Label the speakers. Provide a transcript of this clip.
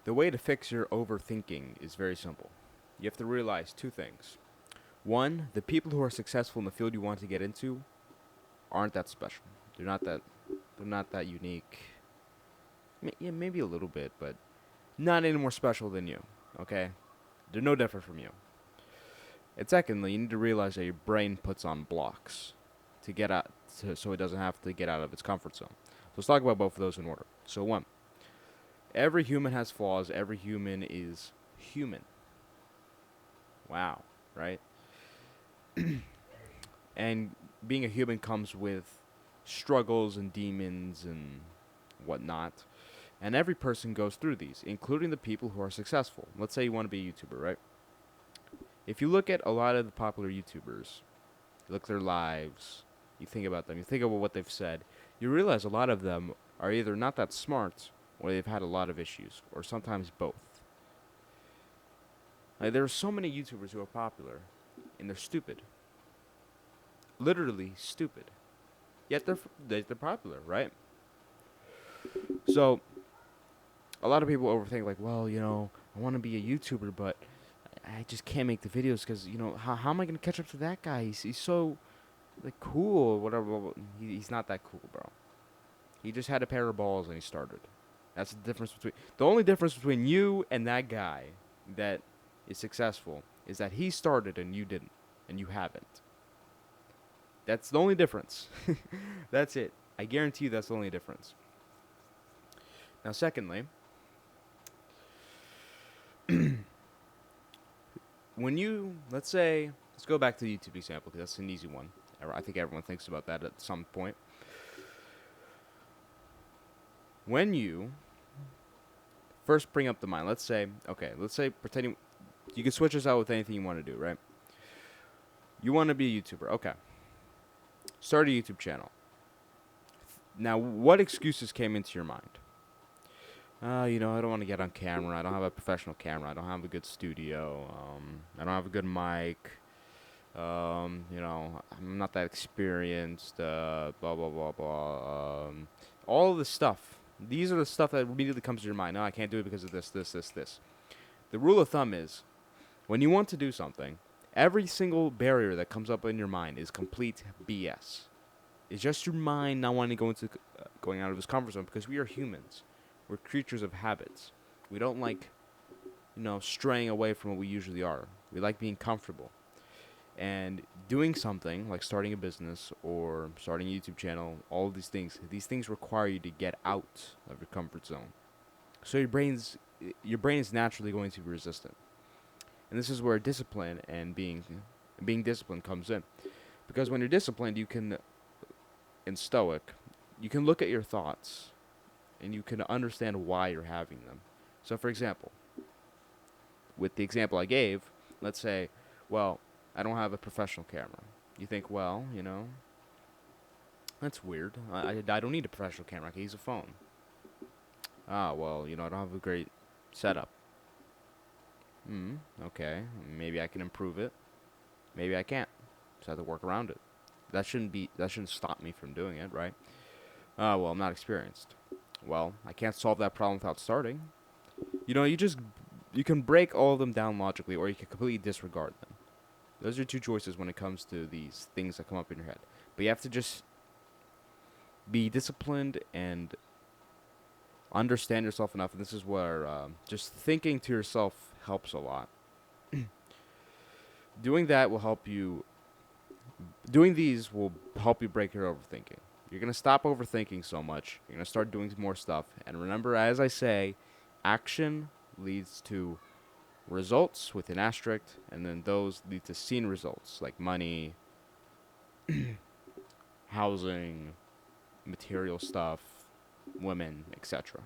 Speaker 1: The way to fix your overthinking is very simple. You have to realize two things. One, the people who are successful in the field you want to get into aren't that special. They're not that they're not that unique. Yeah, maybe a little bit, but not any more special than you. Okay? They're no different from you. And secondly, you need to realize that your brain puts on blocks to get out so it doesn't have to get out of its comfort zone. So let's talk about both of those in order. So one, every human has flaws, every human is human. Wow, right? And being a human comes with struggles and demons and whatnot. And every person goes through these, including the people who are successful. Let's say you want to be a YouTuber, right? If you look at a lot of the popular YouTubers, you look at their lives, you think about them, you think about what they've said, you realize a lot of them are either not that smart or they've had a lot of issues, or sometimes both. Like, there are so many YouTubers who are popular, and they're stupid. Literally stupid. Yet they're popular, right? So a lot of people overthink, like, well, I want to be a YouTuber, but I just can't make the videos because, how am I going to catch up to that guy? He's so, like, cool or whatever. Blah, blah. He's not that cool, bro. He just had a pair of balls and he started. That's the only difference between you and that guy that is successful is that he started and you didn't, and you haven't. That's the only difference. That's it. I guarantee you that's the only difference. Now, secondly, let's go back to the YouTube example because that's an easy one. I think everyone thinks about that at some point. When you first bring up the mind, let's say pretending, you can switch this out with anything you want to do, right? You want to be a YouTuber, okay. Start a YouTube channel. Now, what excuses came into your mind? I don't want to get on camera. I don't have a professional camera. I don't have a good studio. I don't have a good mic. I'm not that experienced. Blah blah blah blah. All of this stuff. These are the stuff that immediately comes to your mind. No, I can't do it because of this. The rule of thumb is, when you want to do something, every single barrier that comes up in your mind is complete BS. It's just your mind not wanting to going out of its comfort zone because we are humans. We're creatures of habits. We don't like, straying away from what we usually are. We like being comfortable. And doing something like starting a business or starting a YouTube channel, all of these things require you to get out of your comfort zone. So your brain is naturally going to be resistant. And this is where discipline and being disciplined comes in. Because when you're disciplined, and stoic, you can look at your thoughts and you can understand why you're having them. So for example, with the example I gave, let's say, well, I don't have a professional camera. You think, well, that's weird. I don't need a professional camera. I can use a phone. Ah, well, I don't have a great setup. Okay. Maybe I can improve it. Maybe I can't. Just have to work around it. That shouldn't stop me from doing it, right? Ah, well, I'm not experienced. Well, I can't solve that problem without starting. You can break all of them down logically, or you can completely disregard them. Those are two choices when it comes to these things that come up in your head. But you have to just be disciplined and understand yourself enough. And this is where just thinking to yourself helps a lot. Doing that will help you. Doing these will help you break your overthinking. You're going to stop overthinking so much. You're going to start doing more stuff. And remember, as I say, action leads to results with an asterisk, and then those lead to seen results like money, housing, material stuff, women, etc.